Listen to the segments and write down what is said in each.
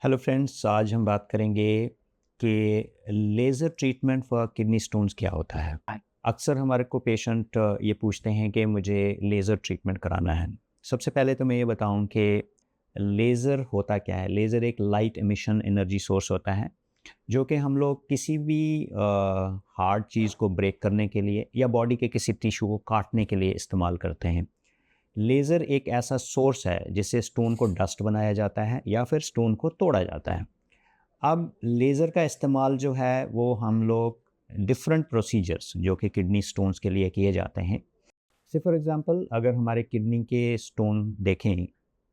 Hello friends, आज हम बात करेंगे कि laser treatment for kidney stones क्या होता है। अक्सर हमारे को पेशेंट ये पूछते हैं कि मुझे लेज़र ट्रीटमेंट कराना है। सबसे पहले तो मैं ये बताऊं कि लेज़र होता क्या है। लेज़र एक लाइट एमिशन एनर्जी सोर्स होता है जो कि हम लोग किसी भी हार्ड चीज़ को ब्रेक करने के लिए या बॉडी के किसी टिश्यू को काटने के लिए इस्तेमाल करते हैं। लेज़र एक ऐसा सोर्स है जिससे स्टोन को डस्ट बनाया जाता है या फिर स्टोन को तोड़ा जाता है। अब लेज़र का इस्तेमाल जो है वो हम लोग डिफरेंट प्रोसीजर्स जो कि किडनी स्टोन्स के लिए किए जाते हैं। से फॉर एग्जांपल अगर हमारे किडनी के स्टोन देखें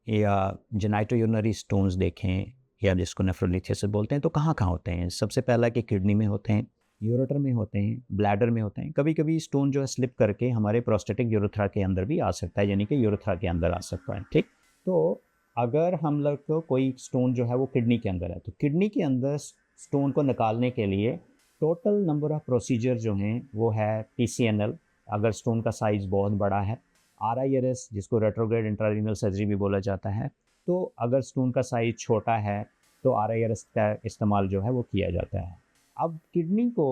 या जेनाइटोयूरिनरी स्टोन्स देखें या जिसको नेफ्रोलिथेसिस बोलते हैं, तो कहाँ कहाँ होते हैं। सबसे पहला कि किडनी में होते हैं, यूरेटर में होते हैं, ब्लैडर में होते हैं। कभी कभी स्टोन जो है स्लिप करके हमारे प्रोस्टेटिक यूरेथ्रा के अंदर भी आ सकता है, यानी कि यूरेथ्रा के अंदर आ सकता है। ठीक, तो अगर हम लोग को कोई स्टोन जो है वो किडनी के अंदर है, तो किडनी के अंदर स्टोन को निकालने के लिए टोटल नंबर ऑफ प्रोसीजर जो हैं वो है PCNL अगर स्टोन का साइज़ बहुत बड़ा है, RIRS जिसको रेट्रोग्रेड इंट्रारीनल सर्जरी भी बोला जाता है। तो अगर स्टोन का साइज़ छोटा है तो RIRS का इस्तेमाल जो है वो किया जाता है। अब किडनी को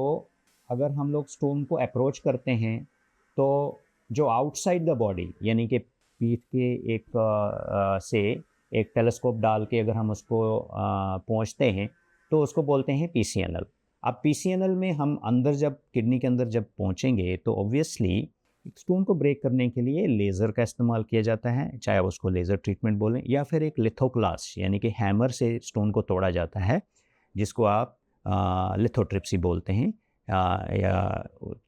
अगर हम लोग स्टोन को अप्रोच करते हैं तो जो आउटसाइड द बॉडी यानी कि पीठ के से एक टेलीस्कोप डाल के अगर हम उसको पहुंचते हैं तो उसको बोलते हैं PCNL। अब PCNL में हम अंदर जब किडनी के अंदर जब पहुंचेंगे तो ऑब्वियसली स्टोन को ब्रेक करने के लिए लेज़र का इस्तेमाल किया जाता है, चाहे उसको लेज़र ट्रीटमेंट बोलें या फिर एक लिथोक्लास यानी कि हैमर से स्टोन को तोड़ा जाता है, जिसको आप लिथोट्रिप्सी बोलते हैं। या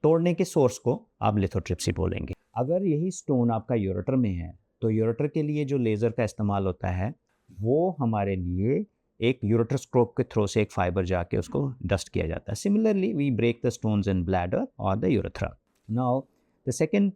तोड़ने के सोर्स को आप लिथोट्रिप्सी बोलेंगे। अगर यही स्टोन आपका यूरेटर में है तो यूरेटर के लिए जो लेज़र का इस्तेमाल होता है वो हमारे लिए एक यूरेटरस्कोप के थ्रू से एक फाइबर जाके उसको डस्ट किया जाता है। Similarly we break the stones in bladder और the urethra. Now the second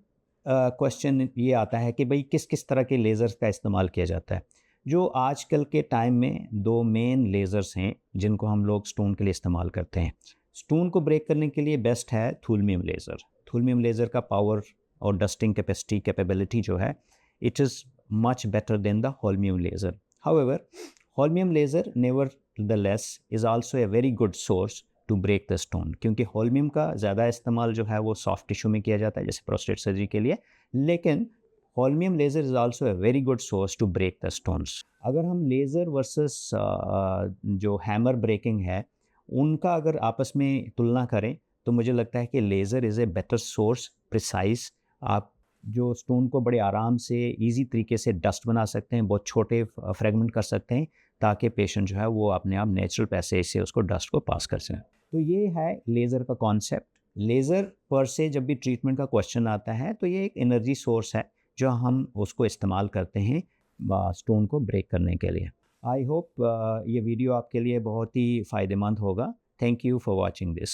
question ये आता है कि भाई किस किस तरह के लेज़र्स का इस्तेमाल किया जाता है। जो आजकल के टाइम में दो मेन लेज़र्स हैं जिनको हम लोग स्टोन के लिए इस्तेमाल करते हैं। स्टोन को ब्रेक करने के लिए बेस्ट है थूलमियम लेज़र। थूलमियम लेज़र का पावर और डस्टिंग कैपेसिटी कैपेबिलिटी जो है it is much better than the holmium laser. However holmium laser nevertheless is also a very good source to break the stone, क्योंकि holmium का ज़्यादा इस्तेमाल जो है वो सॉफ्ट टिश्यू में किया जाता है जैसे प्रोस्टेट सर्जरी के लिए, लेकिन holmium laser is also a very good source to break the stones. अगर हम लेज़र वर्सेस जो हैमर ब्रेकिंग है उनका अगर आपस में तुलना करें तो मुझे लगता है कि laser is a better source, precise. आप जो स्टोन को बड़े आराम से इजी तरीके से डस्ट बना सकते हैं, बहुत छोटे फ्रेगमेंट कर सकते हैं ताकि पेशेंट जो है वो अपने आप नेचुरल पैसेज से उसको डस्ट को पास कर सकें। तो ये है लेज़र का कॉन्सेप्ट। लेज़र पर से जब भी ट्रीटमेंट का क्वेश्चन आता है तो ये एक एनर्जी सोर्स है जो हम उसको इस्तेमाल करते हैं स्टोन को ब्रेक करने के लिए। आई होप ये वीडियो आपके लिए बहुत ही फ़ायदेमंद होगा। Thank you for watching this.